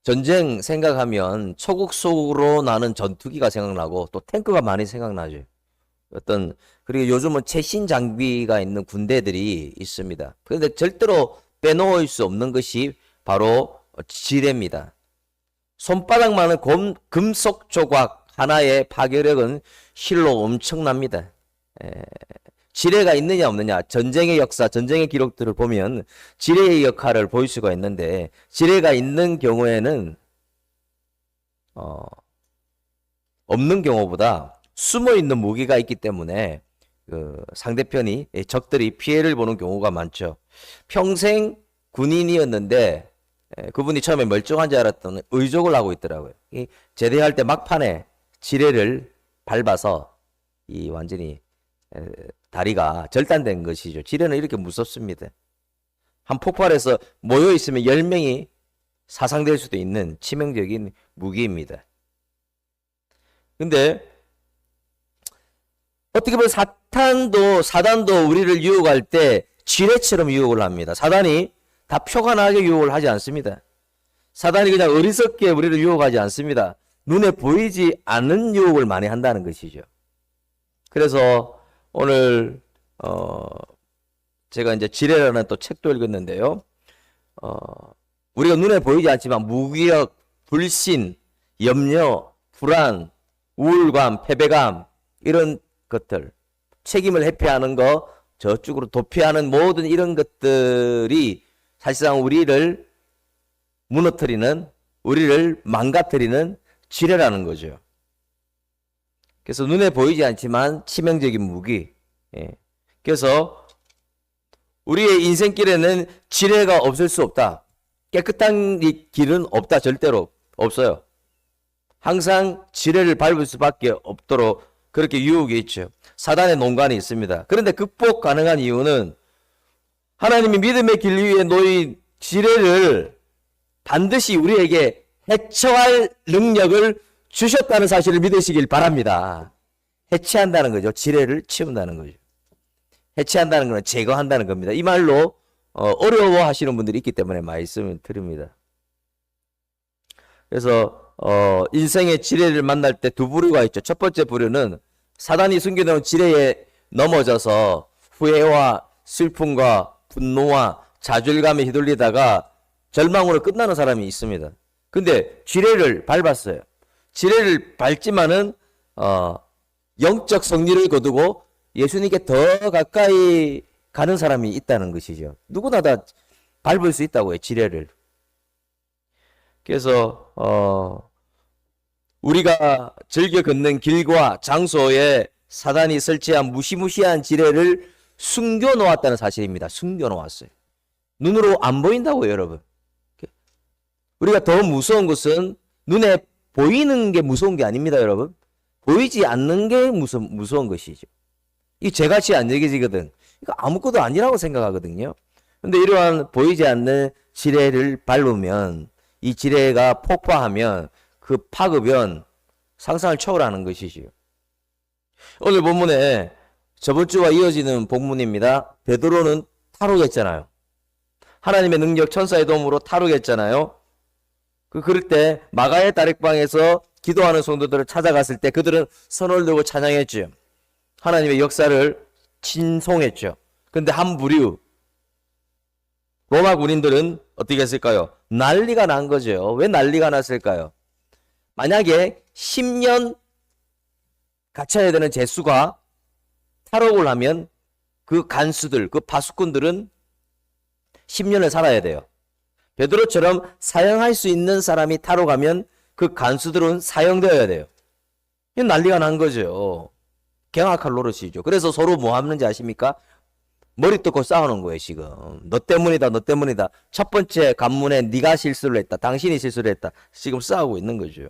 전쟁 생각하면 초국 속으로 나는 전투기가 생각나고 또 탱크가 많이 생각나죠. 그리고 요즘은 최신 장비가 있는 군대들이 있습니다. 그런데 절대로 빼놓을 수 없는 것이 바로 지뢰입니다. 손바닥만한 금속 조각 하나의 파괴력은 실로 엄청납니다. 지뢰가 있느냐 없느냐, 전쟁의 역사, 전쟁의 기록들을 보면 지뢰의 역할을 볼 수가 있는데, 지뢰가 있는 경우에는 없는 경우보다 숨어 있는 무기가 있기 때문에 상대편이, 적들이 피해를 보는 경우가 많죠. 평생 군인이었는데 그분이 처음에 멀쩡한 줄 알았더니 의족을 하고 있더라고요. 제대할 때 막판에 지뢰를 밟아서 완전히 다리가 절단된 것이죠. 지뢰는 이렇게 무섭습니다. 한 폭발에서 모여 있으면 10명이 사상될 수도 있는 치명적인 무기입니다. 근데 어떻게 보면 사단도 우리를 유혹할 때 지뢰처럼 유혹을 합니다. 사단이 다 표가 나게 유혹을 하지 않습니다. 사단이 그냥 어리석게 우리를 유혹하지 않습니다. 눈에 보이지 않는 유혹을 많이 한다는 것이죠. 그래서 오늘 제가 이제 지뢰라는 또 책도 읽었는데요. 우리가 눈에 보이지 않지만 무기력, 불신, 염려, 불안, 우울감, 패배감 이런 것들, 책임을 회피하는 거, 저쪽으로 도피하는 모든 이런 것들이 사실상 우리를 무너뜨리는, 우리를 망가뜨리는 지뢰라는 거죠. 그래서 눈에 보이지 않지만 치명적인 무기. 그래서 우리의 인생길에는 지뢰가 없을 수 없다. 깨끗한 길은 없다. 절대로 없어요. 항상 지뢰를 밟을 수밖에 없도록 그렇게 유혹이 있죠. 사단의 농간이 있습니다. 그런데 극복 가능한 이유는 하나님이 믿음의 길 위에 놓인 지뢰를 반드시 우리에게 해처할 능력을 주셨다는 사실을 믿으시길 바랍니다. 해체한다는 거죠. 지뢰를 치운다는 거죠. 해체한다는 것은 제거한다는 겁니다. 이 말로 어려워하시는 분들이 있기 때문에 말씀을 드립니다. 그래서 인생의 지뢰를 만날 때 두 부류가 있죠. 첫 번째 부류는 사단이 숨겨놓은 지뢰에 넘어져서 후회와 슬픔과 분노와 좌절감에 휘둘리다가 절망으로 끝나는 사람이 있습니다. 근데 지뢰를 밟았어요. 지뢰를 밟지만은 영적 승리를 거두고 예수님께 더 가까이 가는 사람이 있다는 것이죠. 누구나 다 밟을 수 있다고요, 지뢰를. 그래서 우리가 즐겨 걷는 길과 장소에 사단이 설치한 무시무시한 지뢰를 숨겨 놓았다는 사실입니다. 숨겨 놓았어요. 눈으로 안 보인다고요, 여러분. 우리가 더 무서운 것은 눈에 보이는 게 무서운 게 아닙니다, 여러분. 보이지 않는 게 무서운 것이죠. 이 죄같이 안 여겨지거든. 이거 아무것도 아니라고 생각하거든요. 근데 이러한 보이지 않는 지뢰를 밟으면, 이 지뢰가 폭파하면 그 파급은 상상을 초월하는 것이지요. 오늘 본문에 저번 주와 이어지는 본문입니다. 베드로는 탈옥했잖아요. 하나님의 능력, 천사의 도움으로 탈옥했잖아요. 그럴 때 마가의 다락방에서 기도하는 성도들을 찾아갔을 때 그들은 손을 들고 찬양했죠. 하나님의 역사를 친송했죠. 그런데 한 부류 로마 군인들은 어떻게 했을까요? 난리가 난 거죠. 왜 난리가 났을까요? 만약에 10년 갇혀야 되는 죄수가 탈옥을 하면 그 간수들, 그 파수꾼들은 10년을 살아야 돼요. 베드로처럼 사형할 수 있는 사람이 탈옥하면 그 간수들은 사형되어야 돼요. 이 난리가 난 거죠. 경악할 노릇이죠. 그래서 서로 뭐 하는지 아십니까? 머리 뜯고 싸우는 거예요, 지금. 너 때문이다, 너 때문이다. 첫 번째 관문에 네가 실수를 했다. 당신이 실수를 했다. 지금 싸우고 있는 거죠.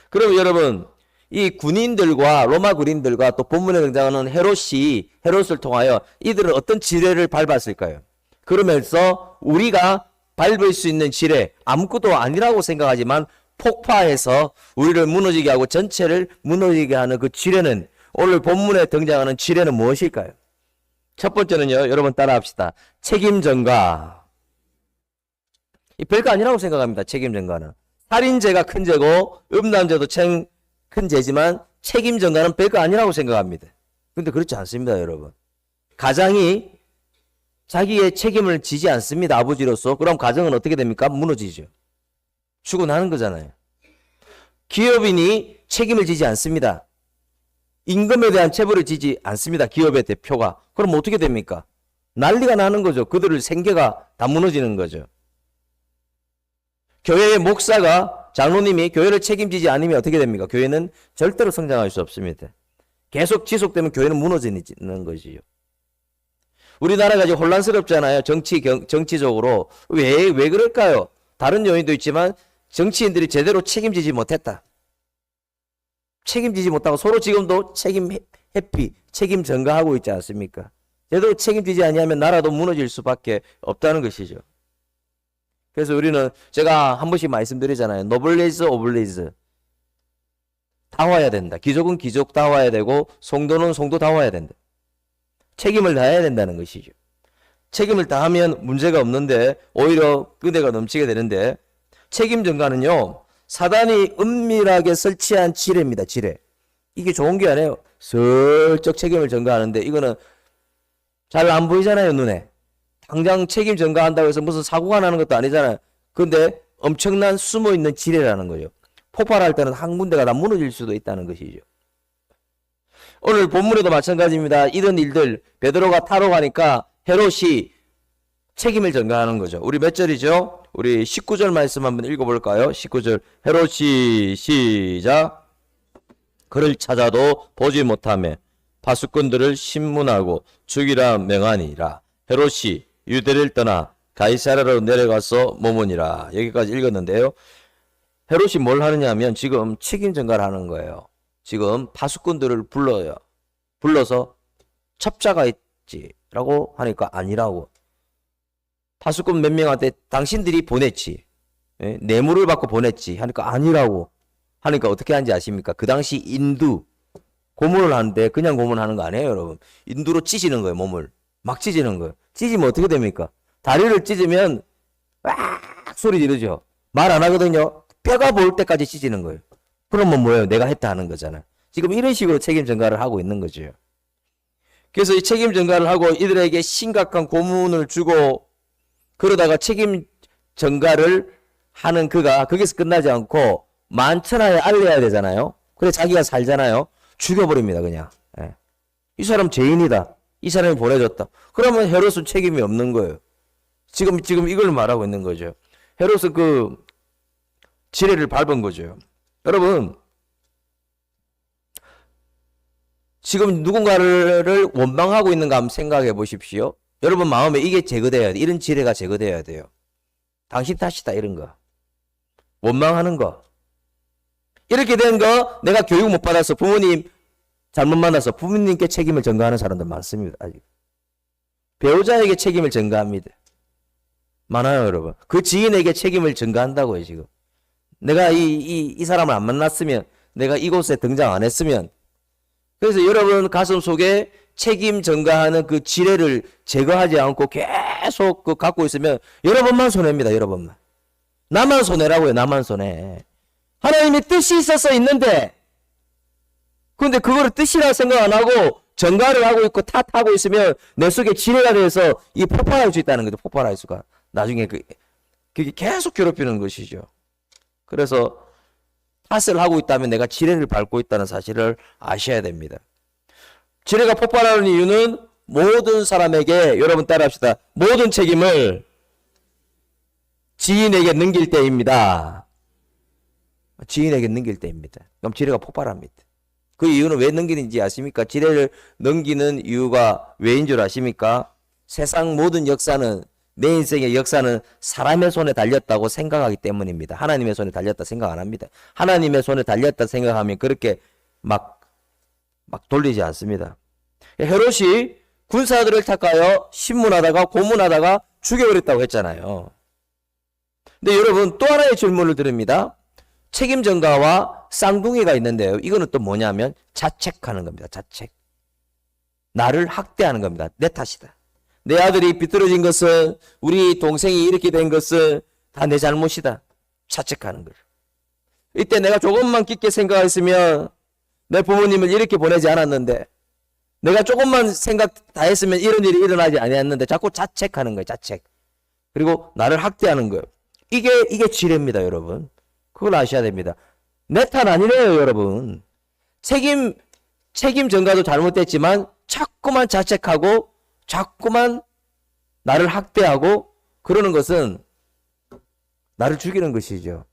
그럼 여러분, 이 군인들과 로마 군인들과 또 본문에 등장하는 헤롯을 통하여 이들은 어떤 지뢰를 밟았을까요? 그러면서 우리가 밟을 수 있는 지뢰, 아무것도 아니라고 생각하지만 폭파해서 우리를 무너지게 하고 전체를 무너지게 하는 그 지뢰는, 오늘 본문에 등장하는 지뢰는 무엇일까요? 첫 번째는요, 여러분 따라합시다. 책임 전가. 이 별거 아니라고 생각합니다. 책임 전가는. 살인죄가 큰 죄고 음란죄도 큰 죄지만 책임 전가는 별거 아니라고 생각합니다. 근데 그렇지 않습니다, 여러분. 가장이 자기의 책임을 지지 않습니다. 아버지로서. 그럼 가정은 어떻게 됩니까? 무너지죠. 죽어나는 거잖아요. 기업인이 책임을 지지 않습니다. 임금에 대한 체벌을 지지 않습니다. 기업의 대표가. 그럼 어떻게 됩니까? 난리가 나는 거죠. 그들의 생계가 다 무너지는 거죠. 교회의 목사가, 장로님이 교회를 책임지지 않으면 어떻게 됩니까? 교회는 절대로 성장할 수 없습니다. 계속 지속되면 교회는 무너지는 것이죠. 우리나라가 지금 혼란스럽잖아요. 정치적으로. 왜 그럴까요? 다른 요인도 있지만 정치인들이 제대로 책임지지 못했다. 책임지지 못하고 서로 지금도 책임 회피, 책임 전가하고 있지 않습니까? 제대로 책임지지 아니하면 나라도 무너질 수밖에 없다는 것이죠. 그래서 우리는 제가 한 번씩 말씀드리잖아요. 노블레이즈 오블레이즈. 다 와야 된다. 귀족은 귀족 다 와야 되고 성도는 성도 다 와야 된다. 책임을 다해야 된다는 것이죠. 책임을 다하면 문제가 없는데 오히려 끄대가 넘치게 되는데 책임 전가는요. 사단이 은밀하게 설치한 지뢰입니다. 지뢰. 이게 좋은 게 아니에요. 슬쩍 책임을 전가하는데 이거는 잘 안 보이잖아요. 눈에. 당장 책임 전가한다고 해서 무슨 사고가 나는 것도 아니잖아요. 근데 엄청난 숨어있는 지뢰라는 거죠. 폭발할 때는 한 군데가 다 무너질 수도 있다는 것이죠. 오늘 본문에도 마찬가지입니다. 이런 일들 베드로가 타러 가니까 헤롯이 책임을 전가하는 거죠. 우리 몇 절이죠? 우리 19절 말씀 한번 읽어볼까요? 19절 헤롯이 시작. 그를 찾아도 보지 못하며 파수꾼들을 신문하고 죽이라 명하니라. 헤롯이 유대를 떠나 가이사랴로 내려가서 머무니라. 여기까지 읽었는데요. 헤롯이 뭘 하느냐 하면 지금 책임 전가를 하는 거예요. 지금 파수꾼들을 불러서 첩자가 있지라고 하니까 아니라고. 파수꾼 몇 명한테 당신들이 보냈지. 뇌물을 받고 보냈지 하니까 아니라고. 하니까 어떻게 하는지 아십니까? 그 당시 인두 고문을 하는데 그냥 고문하는 거 아니에요, 여러분. 인두로 찢는 거예요, 몸을. 막 찢는 거예요. 찢으면 어떻게 됩니까? 다리를 찢으면 막 소리 지르죠. 말 안 하거든요. 뼈가 보일 때까지 찢는 거예요. 그러면 뭐예요? 내가 했다 하는 거잖아요. 지금 이런 식으로 책임 전가를 하고 있는 거죠. 그래서 이 책임 전가를 하고 이들에게 심각한 고문을 주고 그러다가 책임 전가를 하는 그가 거기서 끝나지 않고 만천하에 알려야 되잖아요. 그래 자기가 살잖아요. 죽여버립니다. 그냥. 예. 이 사람 죄인이다. 이 사람이 보내줬다. 그러면 헤롯은 책임이 없는 거예요. 지금 이걸 말하고 있는 거죠. 헤롯은 그 지뢰를 밟은 거죠. 여러분 지금 누군가를 원망하고 있는가 한번 생각해 보십시오. 여러분 마음에 이게 제거돼야 돼. 이런 지뢰가 제거돼야 돼요. 당신 탓이다 이런 거. 원망하는 거. 이렇게 된 거 내가 교육 못 받아서 부모님 잘못 만나서 부모님께 책임을 전가하는 사람들 많습니다. 아직. 배우자에게 책임을 전가합니다. 많아요 여러분. 그 지인에게 책임을 전가한다고요 지금. 내가 이 사람을 안 만났으면 내가 이곳에 등장 안 했으면 그래서 여러분 가슴 속에 책임 전가하는 그 지뢰를 제거하지 않고 계속 그 갖고 있으면 여러분만 손해입니다. 여러분만. 나만 손해라고요. 나만 손해. 하나님이 뜻이 있어서 있는데 그런데 그거를 뜻이라 생각 안 하고 전가를 하고 있고 탓하고 있으면 내 속에 지뢰가 돼서 이 폭발할 수 있다는 거죠. 폭발할 수가. 나중에 그게 계속 괴롭히는 것이죠. 그래서 탓을 하고 있다면 내가 지뢰를 밟고 있다는 사실을 아셔야 됩니다. 지뢰가 폭발하는 이유는 모든 사람에게 여러분 따라합시다. 모든 책임을 지인에게 넘길 때입니다. 지인에게 넘길 때입니다. 그럼 지뢰가 폭발합니다. 그 이유는 왜 넘기는지 아십니까? 지뢰를 넘기는 이유가 왜인 줄 아십니까? 세상 모든 역사는 내 인생의 역사는 사람의 손에 달렸다고 생각하기 때문입니다. 하나님의 손에 달렸다 생각 안 합니다. 하나님의 손에 달렸다 생각하면 그렇게 막 돌리지 않습니다. 헤롯이 군사들을 택하여 신문하다가 고문하다가 죽여버렸다고 했잖아요. 근데 여러분 또 하나의 질문을 드립니다. 책임 전가와 쌍둥이가 있는데요. 이거는 또 뭐냐면 자책하는 겁니다. 자책. 나를 학대하는 겁니다. 내 탓이다. 내 아들이 비뚤어진 것은 우리 동생이 이렇게 된 것은 다 내 잘못이다. 자책하는 거예요. 이때 내가 조금만 깊게 생각했으면 내 부모님을 이렇게 보내지 않았는데, 내가 조금만 생각 다 했으면 이런 일이 일어나지 아니었는데, 자꾸 자책하는 거예요. 자책. 그리고 나를 학대하는 거예요. 이게 지뢰입니다, 여러분. 그걸 아셔야 됩니다. 내 탓 아니래요, 여러분. 책임 전가도 잘못됐지만 자꾸만 자책하고 자꾸만 나를 학대하고 그러는 것은 나를 죽이는 것이죠.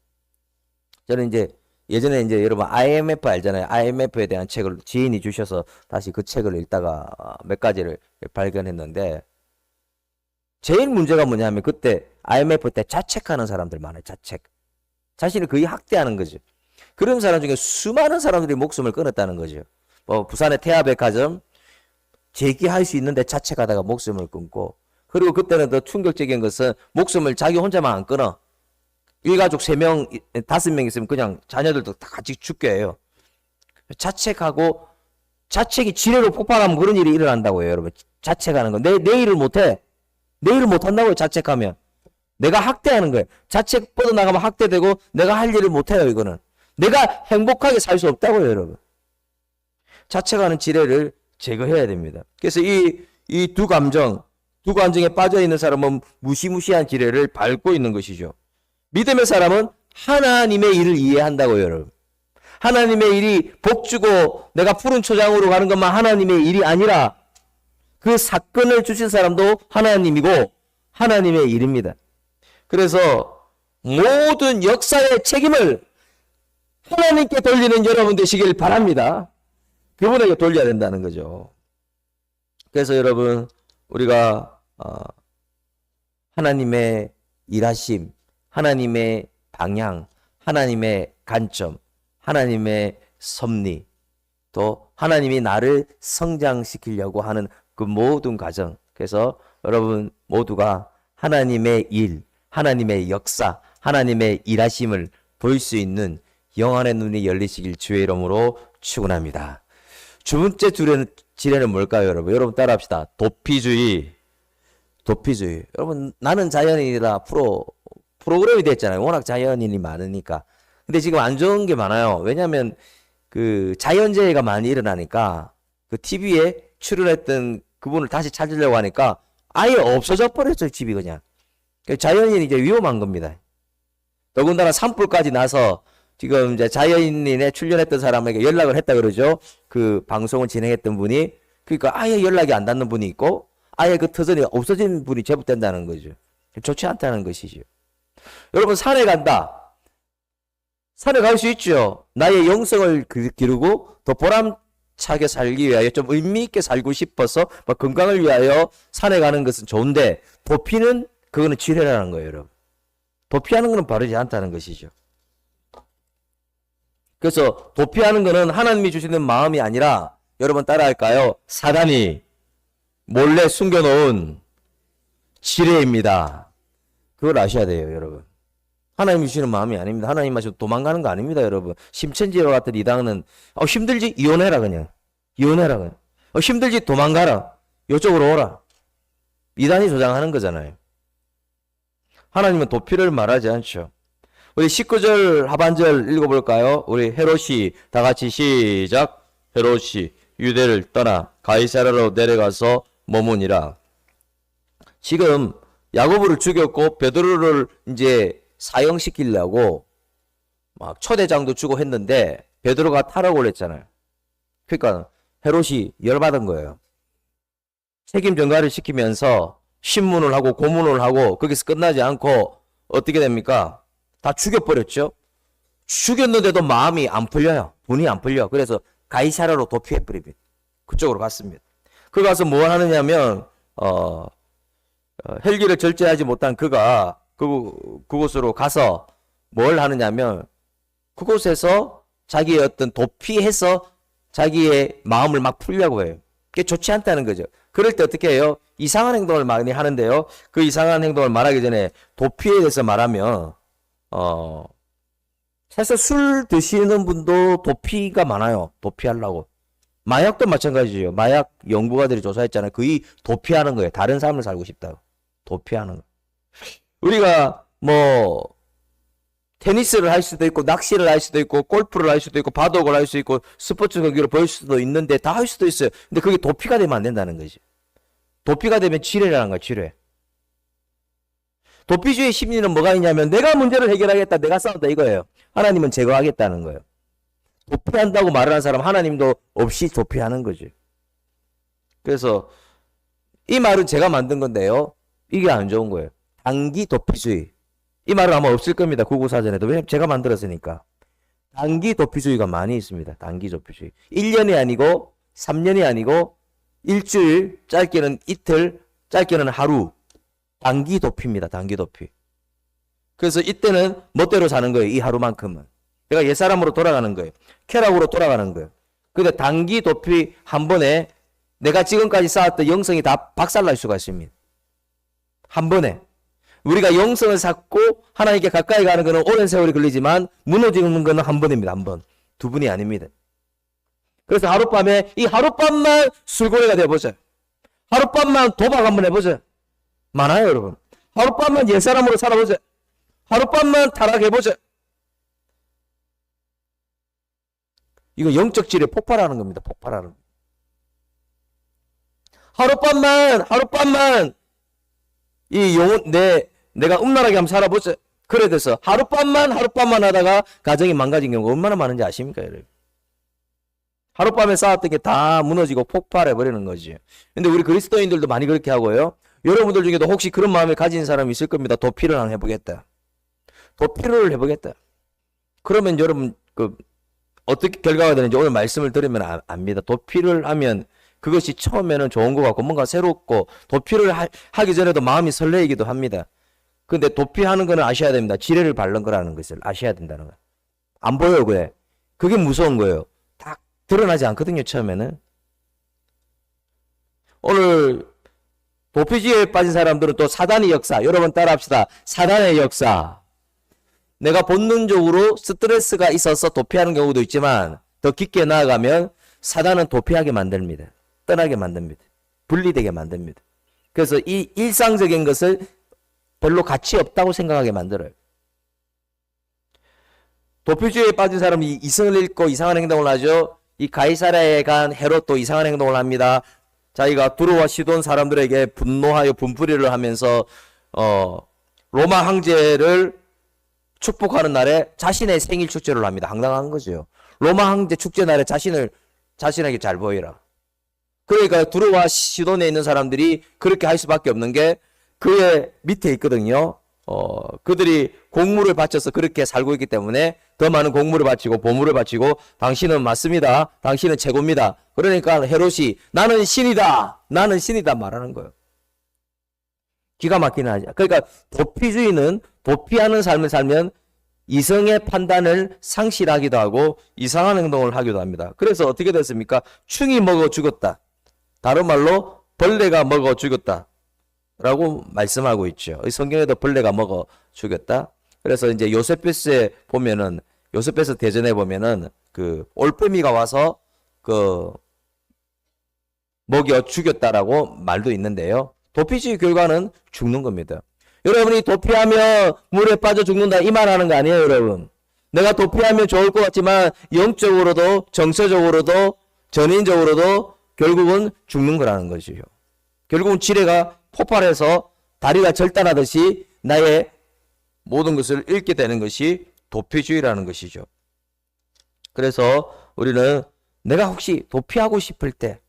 저는 이제 예전에 이제 여러분 IMF 알잖아요. IMF에 대한 책을 지인이 주셔서 다시 그 책을 읽다가 몇 가지를 발견했는데, 제일 문제가 뭐냐면 그때 IMF 때 자책하는 사람들 많아요. 자책. 자신을 거의 학대하는 거죠. 그런 사람 중에 수많은 사람들이 목숨을 끊었다는 거죠. 부산의 태아백화점 재기할 수 있는데 자책하다가 목숨을 끊고, 그리고 그때는 더 충격적인 것은 목숨을 자기 혼자만 안 끊어. 일가족 3명, 5명 있으면 그냥 자녀들도 다 같이 죽게 해요. 자책하고, 자책이 지뢰로 폭발하면 그런 일이 일어난다고요, 여러분. 자책하는 거. 내 일을 못해. 내 일을 못한다고요, 자책하면. 내가 학대하는 거예요. 자책 뻗어나가면 학대되고 내가 할 일을 못해요, 이거는. 내가 행복하게 살 수 없다고요, 여러분. 자책하는 지뢰를 제거해야 됩니다. 그래서 이 두 감정에 빠져 있는 사람은 무시무시한 지뢰를 밟고 있는 것이죠. 믿음의 사람은 하나님의 일을 이해한다고요, 여러분. 하나님의 일이 복주고 내가 푸른 초장으로 가는 것만 하나님의 일이 아니라 그 사건을 주신 사람도 하나님이고 하나님의 일입니다. 그래서 모든 역사의 책임을 하나님께 돌리는 여러분 되시길 바랍니다. 그분에게 돌려야 된다는 거죠. 그래서 여러분, 우리가 하나님의 일하심, 하나님의 방향, 하나님의 관점, 하나님의 섭리, 또 하나님이 나를 성장시키려고 하는 그 모든 과정, 그래서 여러분 모두가 하나님의 일, 하나님의 역사, 하나님의 일하심을 볼 수 있는 영안의 눈이 열리시길 주의 이름으로 축원합니다. 두 번째 지뢰는 뭘까요, 여러분? 여러분 따라합시다. 도피주의. 여러분, 나는 자연인이다 프로그램이 됐잖아요. 워낙 자연인이 많으니까. 근데 지금 안 좋은 게 많아요. 왜냐하면 그 자연재해가 많이 일어나니까 그 TV에 출연했던 그분을 다시 찾으려고 하니까 아예 없어져 버렸어요, 집이 그냥. 자연인이 이제 위험한 겁니다. 더군다나 산불까지 나서 지금 이제 자연인에 출연했던 사람에게 연락을 했다 그러죠. 그 방송을 진행했던 분이. 그러니까 아예 연락이 안 닿는 분이 있고 아예 그 터전이 없어진 분이 제보된다는 거죠. 좋지 않다는 것이죠. 여러분, 산에 간다. 산에 갈 수 있죠. 나의 영성을 기르고 더 보람차게 살기 위하여 좀 의미 있게 살고 싶어서 건강을 위하여 산에 가는 것은 좋은데, 도피는 그거는 지뢰라는 거예요, 여러분. 도피하는 것은 바르지 않다는 것이죠. 그래서 도피하는 것은 하나님이 주시는 마음이 아니라, 여러분 따라할까요? 사단이 몰래 숨겨놓은 지뢰입니다. 그걸 아셔야 돼요, 여러분. 하나님이 주시는 마음이 아닙니다. 하나님 마시고 도망가는 거 아닙니다, 여러분. 심천지와 같은 이당은 힘들지? 이혼해라 그냥. 힘들지? 도망가라. 이쪽으로 오라. 이단이 조장하는 거잖아요. 하나님은 도피를 말하지 않죠. 우리 19절 하반절 읽어볼까요? 우리 헤롯이 다 같이 시작. 헤롯이 유대를 떠나 가이사랴로 내려가서 머무니라. 지금 야고보를 죽였고 베드로를 이제 사형시키려고 막 초대장도 주고 했는데 베드로가 타락을 했잖아요. 그러니까 헤롯이 열받은 거예요. 책임 전가를 시키면서 신문을 하고 고문을 하고 거기서 끝나지 않고 어떻게 됩니까? 다 죽여버렸죠. 죽였는데도 마음이 안 풀려요. 분이 안 풀려. 그래서 가이사랴로 도피해버립니다. 그쪽으로 갔습니다. 그 가서 뭘 하느냐면 헬기를 절제하지 못한 그가 그곳으로 가서 뭘 하느냐면 그곳에서 자기의 어떤 도피해서 자기의 마음을 막 풀려고 해요. 그게 좋지 않다는 거죠. 그럴 때 어떻게 해요? 이상한 행동을 많이 하는데요. 그 이상한 행동을 말하기 전에 도피에 대해서 말하면 사실 술 드시는 분도 도피가 많아요. 도피하려고. 마약도 마찬가지죠. 마약 연구가들이 조사했잖아요. 거의 도피하는 거예요. 다른 삶을 살고 싶다고. 도피하는 거. 우리가 뭐 테니스를 할 수도 있고 낚시를 할 수도 있고 골프를 할 수도 있고 바둑을 할 수 있고 스포츠 경기를 볼 수도 있는데 다 할 수도 있어요. 근데 그게 도피가 되면 안 된다는 거지. 도피가 되면 지뢰라는 거야, 지뢰. 도피주의 심리는 뭐가 있냐면 내가 문제를 해결하겠다, 내가 싸운다 이거예요. 하나님은 제거하겠다는 거예요. 도피한다고 말을 하는 사람 하나님도 없이 도피하는 거지. 그래서 이 말은 제가 만든 건데요. 이게 안 좋은 거예요. 단기 도피주의. 이 말은 아마 없을 겁니다. 구구사전에도. 왜냐면 제가 만들었으니까. 단기 도피주의가 많이 있습니다. 단기 도피주의. 1년이 아니고 3년이 아니고 일주일, 짧게는 이틀, 짧게는 하루. 단기 도피입니다. 단기 도피. 그래서 이때는 멋대로 사는 거예요. 이 하루만큼은. 내가 옛사람으로 돌아가는 거예요. 쾌락으로 돌아가는 거예요. 근데 단기 도피 한 번에 내가 지금까지 쌓았던 영성이 다 박살날 수가 있습니다. 한 번에. 우리가 영성을 쌓고 하나님께 가까이 가는 것은 오랜 세월이 걸리지만 무너지는 것은 한 번입니다. 한 번. 두 분이 아닙니다. 그래서 하룻밤에 이 하룻밤만 술고래가 돼보자. 하룻밤만 도박 한번 해보자. 많아요, 여러분. 하룻밤만 옛사람으로 살아보자. 하룻밤만 타락해보자. 이거 영적 질에 폭발하는 겁니다. 폭발하는. 하룻밤만 이 영혼 내가 음란하게 한번 살아보자. 그래 돼서 하룻밤만 하다가 가정이 망가진 경우가 얼마나 많은지 아십니까, 여러분? 하룻밤에 쌓았던 게 다 무너지고 폭발해 버리는 거지. 근데 우리 그리스도인들도 많이 그렇게 하고요. 여러분들 중에도 혹시 그런 마음을 가진 사람이 있을 겁니다. 도피를 한번 해보겠다. 도피를 해보겠다. 그러면 여러분 어떻게 결과가 되는지 오늘 말씀을 들으면 압니다. 도피를 하면 그것이 처음에는 좋은 것 같고 뭔가 새롭고 도피를 하기 전에도 마음이 설레이기도 합니다. 근데 도피하는 거는 아셔야 됩니다. 지뢰를 밟는 거라는 것을 아셔야 된다는 거예요. 안 보여요, 그래. 그게 무서운 거예요. 딱 드러나지 않거든요, 처음에는. 오늘 도피주의에 빠진 사람들은 또 사단의 역사, 여러분 따라합시다. 사단의 역사. 내가 본능적으로 스트레스가 있어서 도피하는 경우도 있지만 더 깊게 나아가면 사단은 도피하게 만듭니다. 떠나게 만듭니다. 분리되게 만듭니다. 그래서 이 일상적인 것을 별로 가치 없다고 생각하게 만들어요. 도피주의에 빠진 사람이 이성을 잃고 이상한 행동을 하죠. 이 가이사랴에 간 헤롯도 이상한 행동을 합니다. 자기가 두로와 시돈 사람들에게 분노하여 분풀이를 하면서 로마 황제를 축복하는 날에 자신의 생일 축제를 합니다. 황당한 거죠. 로마 황제 축제 날에 자신에게 잘 보이라. 그러니까 두로와 시돈에 있는 사람들이 그렇게 할 수밖에 없는 게 그의 밑에 있거든요. 그들이 공물을 바쳐서 그렇게 살고 있기 때문에 더 많은 공물을 바치고 보물을 바치고 당신은 맞습니다. 당신은 최고입니다. 그러니까 헤롯이 나는 신이다 말하는 거예요. 기가 막히는 하죠. 그러니까 도피주의는 도피하는 삶을 살면 이성의 판단을 상실하기도 하고 이상한 행동을 하기도 합니다. 그래서 어떻게 됐습니까? 충이 먹어 죽었다. 다른 말로 벌레가 먹어 죽었다. 라고 말씀하고 있죠. 성경에도 벌레가 먹어 죽였다. 그래서 이제 요세페스에 보면은 요세페스 대전에 보면은 그 올빼미가 와서 그 먹여 죽였다라고 말도 있는데요. 도피주의 결과는 죽는 겁니다. 여러분이 도피하면 물에 빠져 죽는다 이 말 하는 거 아니에요, 여러분. 내가 도피하면 좋을 것 같지만 영적으로도 정서적으로도 전인적으로도 결국은 죽는 거라는 것이죠. 결국은 지뢰가 폭발해서 다리가 절단하듯이 나의 모든 것을 잃게 되는 것이 도피주의라는 것이죠. 그래서 우리는 내가 혹시 도피하고 싶을 때,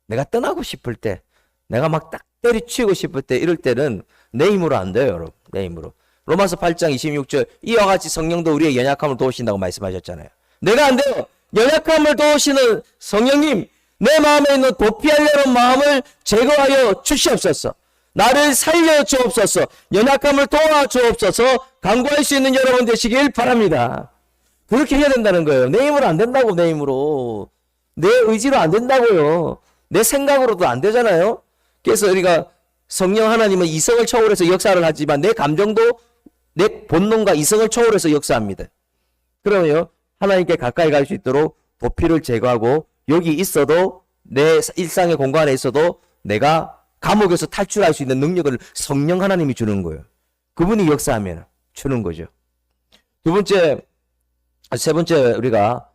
내가 떠나고 싶을 때, 내가 막 딱 때리치고 싶을 때 이럴 때는 내 힘으로 안 돼요, 여러분. 내 힘으로. 로마서 8장 26절 이와 같이 성령도 우리의 연약함을 도우신다고 말씀하셨잖아요. 내가 안 돼요. 연약함을 도우시는 성령님, 내 마음에 있는 도피하려는 마음을 제거하여 주시옵소서. 나를 살려 주옵소서. 연약함을 도와 주옵소서. 간구할 수 있는 여러분 되시길 바랍니다. 그렇게 해야 된다는 거예요. 내 힘으로 안 된다고, 내 힘으로. 내 의지로 안 된다고요. 내 생각으로도 안 되잖아요. 그래서 우리가 성령 하나님은 이성을 초월해서 역사를 하지만 내 감정도 내 본능과 이성을 초월해서 역사합니다. 그러면요, 하나님께 가까이 갈 수 있도록 도피를 제거하고 여기 있어도 내 일상의 공간에 있어도 내가 감옥에서 탈출할 수 있는 능력을 성령 하나님이 주는 거예요. 그분이 역사하면 주는 거죠. 세 번째 우리가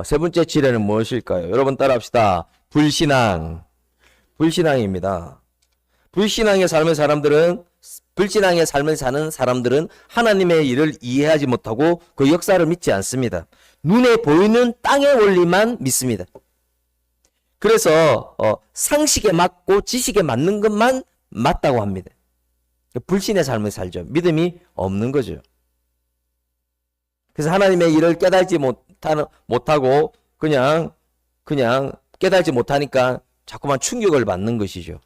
세 번째 지뢰는 무엇일까요? 여러분 따라합시다. 불신앙입니다. 불신앙의 삶을 사는 사람들은 하나님의 일을 이해하지 못하고 그 역사를 믿지 않습니다. 눈에 보이는 땅의 원리만 믿습니다. 그래서 상식에 맞고 지식에 맞는 것만 맞다고 합니다. 불신의 삶을 살죠. 믿음이 없는 거죠. 그래서 하나님의 일을 깨달지 못하고 그냥 깨달지 못하니까 자꾸만 충격을 받는 것이죠.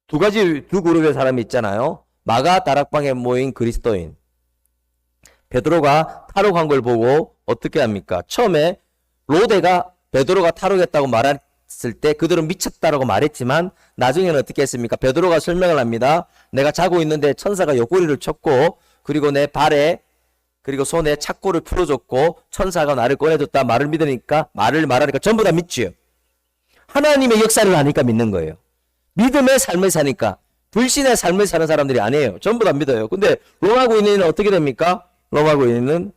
두 그룹의 사람이 있잖아요. 마가 다락방에 모인 그리스도인. 베드로가 탈옥한 걸 보고 어떻게 합니까? 처음에 로데가 베드로가 탈옥했다고 말했을 때 그들은 미쳤다라고 말했지만 나중에는 어떻게 했습니까? 베드로가 설명을 합니다. 내가 자고 있는데 천사가 옆구리를 쳤고 그리고 내 발에 그리고 손에 착고를 풀어줬고 천사가 나를 꺼내줬다 말을 말하니까 전부 다 믿지요. 하나님의 역사를 아니까 믿는 거예요. 믿음의 삶을 사니까. 불신의 삶을 사는 사람들이 아니에요. 전부 다 믿어요. 근데 로마 구인은 어떻게 됩니까? 로마 구인은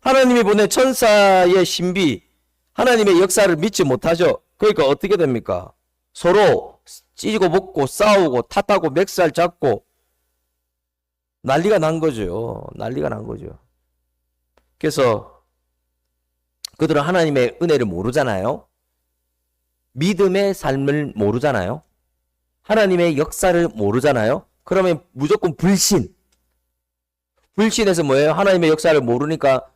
하나님이 보낸 천사의 신비, 하나님의 역사를 믿지 못하죠. 그러니까 어떻게 됩니까? 서로 찢고 먹고 싸우고 탓하고 멱살 잡고 난리가 난 거죠. 그래서 그들은 하나님의 은혜를 모르잖아요. 믿음의 삶을 모르잖아요. 하나님의 역사를 모르잖아요. 그러면 무조건 불신에서 뭐예요? 하나님의 역사를 모르니까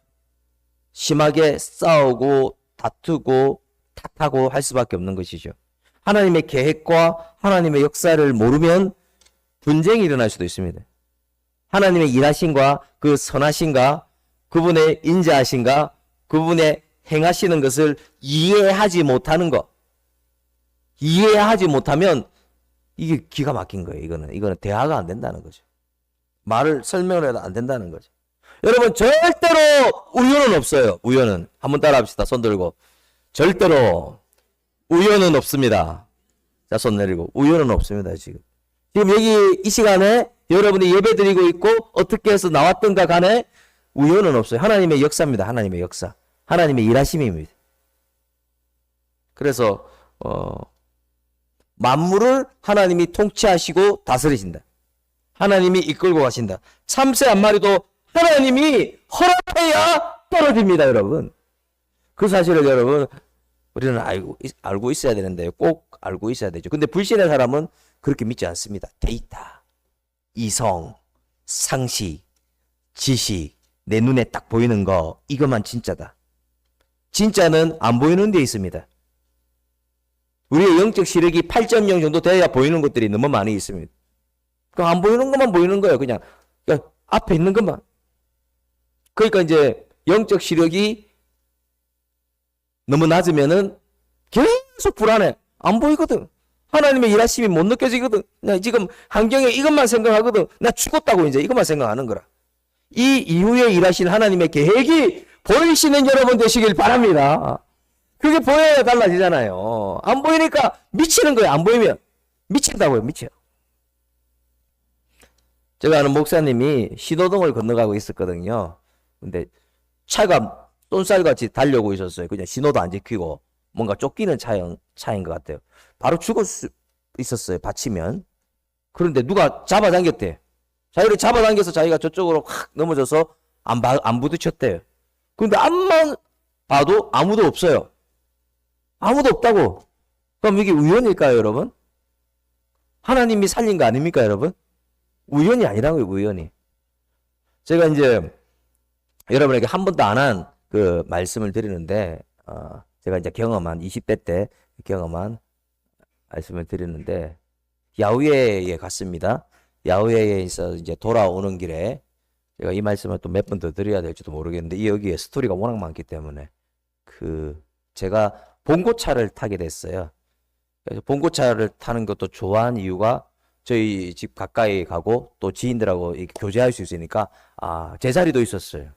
심하게 싸우고 다투고 탓하고 할 수밖에 없는 것이죠. 하나님의 계획과 하나님의 역사를 모르면 분쟁이 일어날 수도 있습니다. 하나님의 일하신과 그 선하신가, 그분의 인자하신가, 그분의 행하시는 것을 이해하지 못하는 것. 이해하지 못하면 이게 기가 막힌 거예요. 이거는 대화가 안 된다는 거죠. 말을 설명을 해도 안 된다는 거죠. 여러분 절대로 우연은 없어요. 우연은. 한번 따라 합시다. 손 들고. 절대로 우연은 없습니다. 자, 손 내리고. 우연은 없습니다. 지금 여기 이 시간에 여러분이 예배 드리고 있고 어떻게 해서 나왔던가 간에 우연은 없어요. 하나님의 역사입니다. 하나님의 역사. 하나님의 일하심입니다. 그래서 만물을 하나님이 통치하시고 다스리신다. 하나님이 이끌고 가신다. 참새 한 마리도 하나님이 허락해야 떨어집니다, 여러분. 그 사실을 여러분 우리는 알고 있어야 되는데요. 꼭 알고 있어야 되죠. 근데 불신의 사람은 그렇게 믿지 않습니다. 데이터, 이성, 상식, 지식, 내 눈에 딱 보이는 거 이것만 진짜다. 진짜는 안 보이는 데 있습니다. 우리의 영적 시력이 8.0 정도 돼야 보이는 것들이 너무 많이 있습니다. 그러니까 안 보이는 것만 보이는 거예요. 그냥 앞에 있는 것만. 그러니까 이제 영적 시력이 너무 낮으면은 계속 불안해. 안 보이거든. 하나님의 일하심이 못 느껴지거든. 나 지금 환경에 이것만 생각하거든. 나 죽었다고 이제 이것만 생각하는 거라. 이 이후에 일하신 하나님의 계획이 보이시는 여러분 되시길 바랍니다. 그게 보여야 달라지잖아요. 안 보이니까 미치는 거예요. 안 보이면 미친다고요. 미쳐. 제가 아는 목사님이 신호등을 건너가고 있었거든요. 근데 차가 쏜살같이 달려오고 있었어요. 그냥 신호도 안 지키고 뭔가 쫓기는 차인 것 같아요. 바로 죽을 수 있었어요. 받치면. 그런데 누가 잡아당겼대. 자기를 잡아당겨서 자기가 저쪽으로 확 넘어져서 안 부딪혔대요. 그런데 앞만 봐도 아무도 없어요. 아무도 없다고. 그럼 이게 우연일까요, 여러분? 하나님이 살린 거 아닙니까, 여러분? 우연이 아니라고요, 우연이. 제가 이제 여러분에게 한 번도 안 한 그 말씀을 드리는데, 제가 이제 20대 때 경험한 말씀을 드리는데, 야후회에 갔습니다. 야후회에서 이제 돌아오는 길에 제가 이 말씀을 또 몇 번 더 드려야 될지도 모르겠는데, 여기에 스토리가 워낙 많기 때문에, 제가 봉고차를 타게 됐어요. 그래서 봉고차를 타는 것도 좋아하는 이유가 저희 집 가까이 가고 또 지인들하고 이렇게 교제할 수 있으니까 제자리도 있었어요.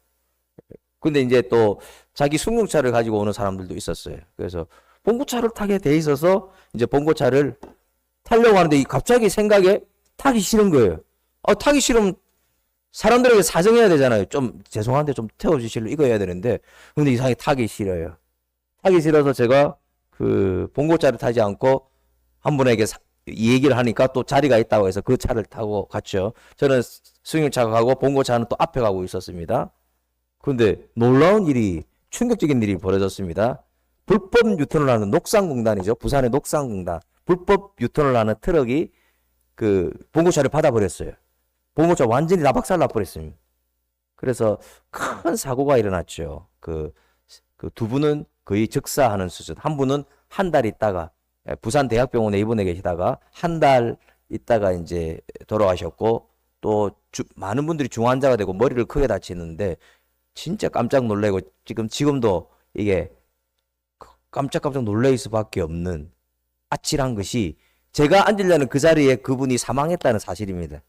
근데 이제 또 자기 승용차를 가지고 오는 사람들도 있었어요. 그래서 봉고차를 타게 돼 있어서 이제 봉고차를 타려고 하는데 갑자기 생각에 타기 싫은 거예요. 타기 싫으면 사람들에게 사정해야 되잖아요. 좀 죄송한데 좀 태워주실래? 이거 해야 되는데 근데 이상하게 타기 싫어요. 타기 싫어서 제가 그 봉고차를 타지 않고 한 분에게 이 얘기를 하니까 또 자리가 있다고 해서 그 차를 타고 갔죠. 저는 승용차가 가고 봉고차는 또 앞에 가고 있었습니다. 근데 놀라운 일이, 충격적인 일이 벌어졌습니다. 불법 유턴을 하는 녹상공단이죠. 부산의 녹상공단. 불법 유턴을 하는 트럭이 그 봉고차를 받아버렸어요. 봉고차 완전히 나박살 나버렸습니다. 그래서 큰 사고가 일어났죠. 그 두 분은 거의 즉사하는 수준. 한 분은 한 달 있다가 부산 대학병원에 입원해 계시다가 한 달 있다가 이제 돌아가셨고, 또 많은 분들이 중환자가 되고 머리를 크게 다치는데 진짜 깜짝 놀래고 지금도 이게 깜짝 놀랄 수밖에 없는 아찔한 것이, 제가 앉으려는 그 자리에 그분이 사망했다는 사실입니다.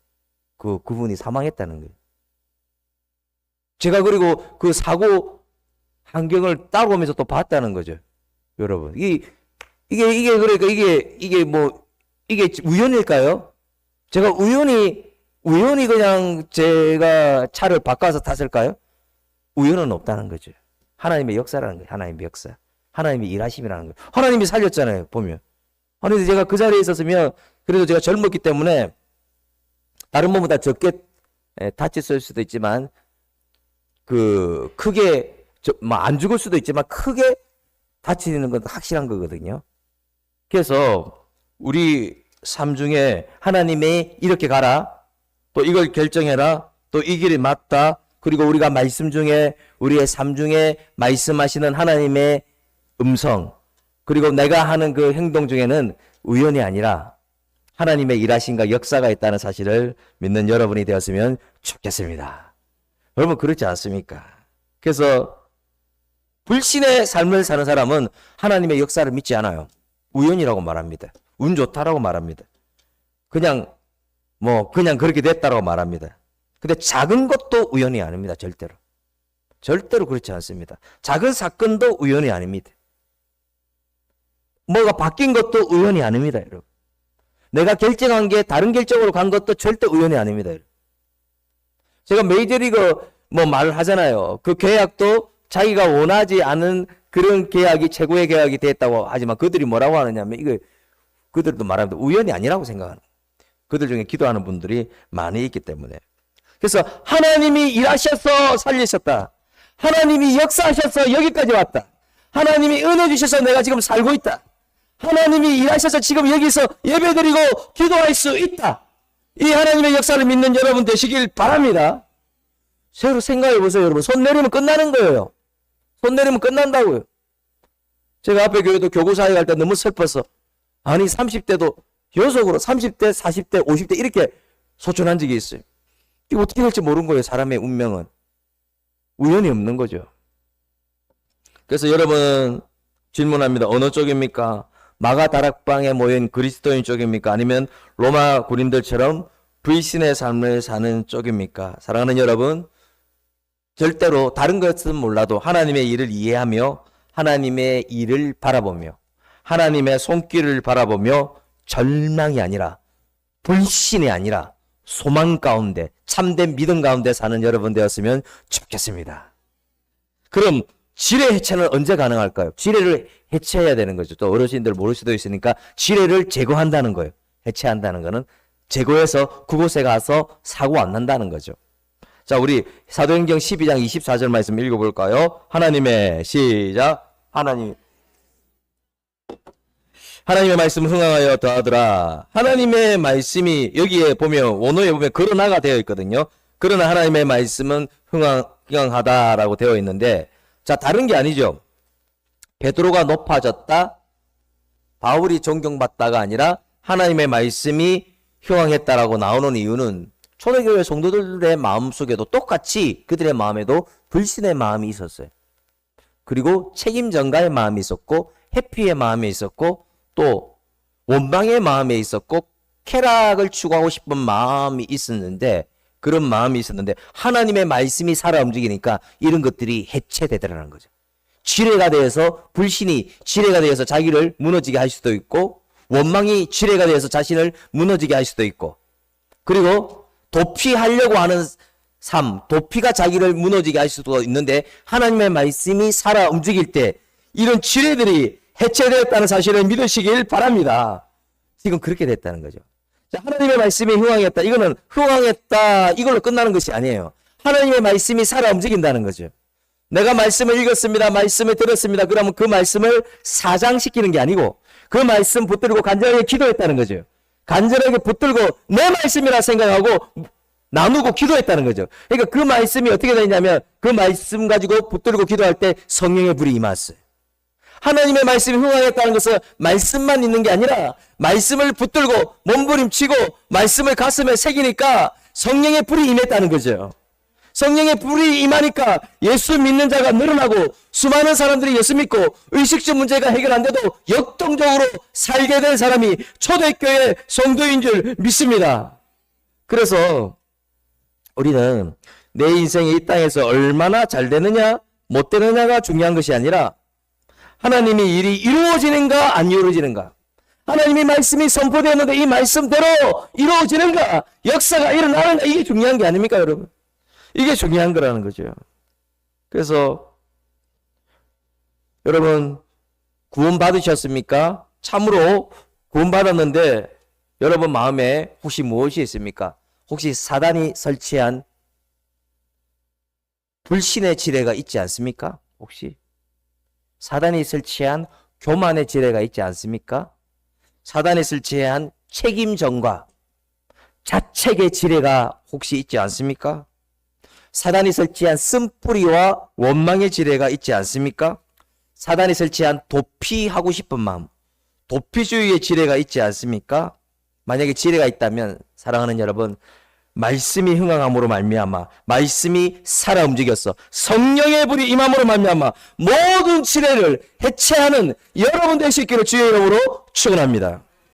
그분이 사망했다는 거예요. 제가 그리고 그 사고 환경을 따라오면서 또 봤다는 거죠. 여러분. 이게 그러니까 이게 우연일까요? 제가 우연히 그냥 제가 차를 바꿔서 탔을까요? 우연은 없다는 거죠. 하나님의 역사라는 거예요. 하나님의 역사. 하나님의 일하심이라는 거예요. 하나님이 살렸잖아요. 보면. 아니, 제가 그 자리에 있었으면, 그래도 제가 젊었기 때문에 다른 분보다 적게 다쳤을 수도 있지만, 크게 안 죽을 수도 있지만 크게 다치는 건 확실한 거거든요. 그래서 우리 삶 중에 하나님의 이렇게 가라, 또 이걸 결정해라, 또 이 길이 맞다, 그리고 우리가 말씀 중에, 우리의 삶 중에 말씀하시는 하나님의 음성, 그리고 내가 하는 그 행동 중에는 우연이 아니라 하나님의 일하심과 역사가 있다는 사실을 믿는 여러분이 되었으면 좋겠습니다. 여러분, 그렇지 않습니까? 그래서 불신의 삶을 사는 사람은 하나님의 역사를 믿지 않아요. 우연이라고 말합니다. 운 좋다라고 말합니다. 그냥 그렇게 됐다라고 말합니다. 근데 작은 것도 우연이 아닙니다. 절대로. 절대로 그렇지 않습니다. 작은 사건도 우연이 아닙니다. 뭐가 바뀐 것도 우연이 아닙니다, 여러분. 내가 결정한 게 다른 결정으로 간 것도 절대 우연이 아닙니다, 여러분. 제가 메이저리그 말을 하잖아요. 그 계약도 자기가 원하지 않은 그런 계약이 최고의 계약이 됐다고 하지만 그들이 뭐라고 하느냐면 그들도 말합니다. 우연이 아니라고 생각하는. 그들 중에 기도하는 분들이 많이 있기 때문에. 그래서 하나님이 일하셔서 살리셨다. 하나님이 역사하셔서 여기까지 왔다. 하나님이 은혜 주셔서 내가 지금 살고 있다. 하나님이 일하셔서 지금 여기서 예배드리고 기도할 수 있다. 이 하나님의 역사를 믿는 여러분 되시길 바랍니다. 새로 생각해 보세요, 여러분. 손 내리면 끝나는 거예요. 손 내리면 끝난다고요. 제가 앞에 교회도 교구사회 갈 때 너무 슬퍼서, 아니 30대도 연속으로 30대, 40대, 50대 이렇게 소천한 적이 있어요. 이게 어떻게 될지 모르는 거예요. 사람의 운명은. 우연이 없는 거죠. 그래서 여러분 질문합니다. 어느 쪽입니까? 마가 다락방에 모인 그리스도인 쪽입니까? 아니면 로마 군인들처럼 불신의 삶을 사는 쪽입니까? 사랑하는 여러분, 절대로 다른 것은 몰라도 하나님의 일을 이해하며 하나님의 일을 바라보며 하나님의 손길을 바라보며 절망이 아니라 불신이 아니라 소망 가운데 참된 믿음 가운데 사는 여러분 되었으면 좋겠습니다. 그럼 지뢰 해체는 언제 가능할까요? 지뢰를 해체해야 되는 거죠. 또 어르신들 모를 수도 있으니까 지뢰를 제거한다는 거예요. 해체한다는 거는 제거해서 그곳에 가서 사고 안 난다는 거죠. 자, 우리 사도행전 12장 24절 말씀 읽어볼까요? 시작. 하나님의 말씀 흥하여 더하더라. 하나님의 말씀이 여기에 보면 원어에 보면 그러나가 되어 있거든요. 그러나 하나님의 말씀은 흥하다라고 되어 있는데, 자, 다른 게 아니죠. 베드로가 높아졌다, 바울이 존경받다가 아니라 하나님의 말씀이 흥황했다라고 나오는 이유는 초대교회 성도들의 마음속에도 똑같이 그들의 마음에도 불신의 마음이 있었어요. 그리고 책임 전가의 마음이 있었고 회피의 마음이 있었고 또 원망의 마음이 있었고 쾌락을 추구하고 싶은 마음이 있었는데, 그런 마음이 있었는데 하나님의 말씀이 살아 움직이니까 이런 것들이 해체되더라는 거죠. 지뢰가 되어서 불신이 지뢰가 되어서 자기를 무너지게 할 수도 있고, 원망이 지뢰가 되어서 자신을 무너지게 할 수도 있고, 그리고 도피하려고 하는 3. 도피가 자기를 무너지게 할 수도 있는데 하나님의 말씀이 살아 움직일 때 이런 지뢰들이 해체되었다는 사실을 믿으시길 바랍니다. 지금 그렇게 됐다는 거죠. 자, 하나님의 말씀이 흥황했다. 이거는 흥황했다. 이걸로 끝나는 것이 아니에요. 하나님의 말씀이 살아 움직인다는 거죠. 내가 말씀을 읽었습니다. 말씀을 들었습니다. 그러면 그 말씀을 사장시키는 게 아니고 그 말씀 붙들고 간절하게 기도했다는 거죠. 간절하게 붙들고 내 말씀이라 생각하고 나누고 기도했다는 거죠. 그러니까 그 말씀이 어떻게 되냐면 그 말씀 가지고 붙들고 기도할 때 성령의 불이 임했어요. 하나님의 말씀이 흥황했다는 것은 말씀만 있는 게 아니라 말씀을 붙들고 몸부림치고 말씀을 가슴에 새기니까 성령의 불이 임했다는 거죠. 성령의 불이 임하니까 예수 믿는 자가 늘어나고 수많은 사람들이 예수 믿고 의식주 문제가 해결 안 돼도 역동적으로 살게 된 사람이 초대교회 성도인 줄 믿습니다. 그래서 우리는 내 인생이 이 땅에서 얼마나 잘 되느냐 못 되느냐가 중요한 것이 아니라 하나님의 일이 이루어지는가 안 이루어지는가, 하나님의 말씀이 선포되었는데 이 말씀대로 이루어지는가, 역사가 일어나는가, 이게 중요한 게 아닙니까 여러분? 이게 중요한 거라는 거죠. 그래서 여러분 구원 받으셨습니까? 참으로 구원 받았는데 여러분 마음에 혹시 무엇이 있습니까? 혹시 사단이 설치한 불신의 지뢰가 있지 않습니까? 혹시 사단이 설치한 교만의 지뢰가 있지 않습니까? 사단이 설치한 책임전과 자책의 지뢰가 혹시 있지 않습니까? 사단이 설치한 쓴뿌리와 원망의 지뢰가 있지 않습니까? 사단이 설치한 도피하고 싶은 마음, 도피주의의 지뢰가 있지 않습니까? 만약에 지뢰가 있다면 사랑하는 여러분, 말씀이 흥황함으로 말미암아 말씀이 살아 움직였어 성령의 불이 임함으로 말미암아 모든 지뢰를 해체하는 여러분 되시기를 주의 이름으로 축원합니다.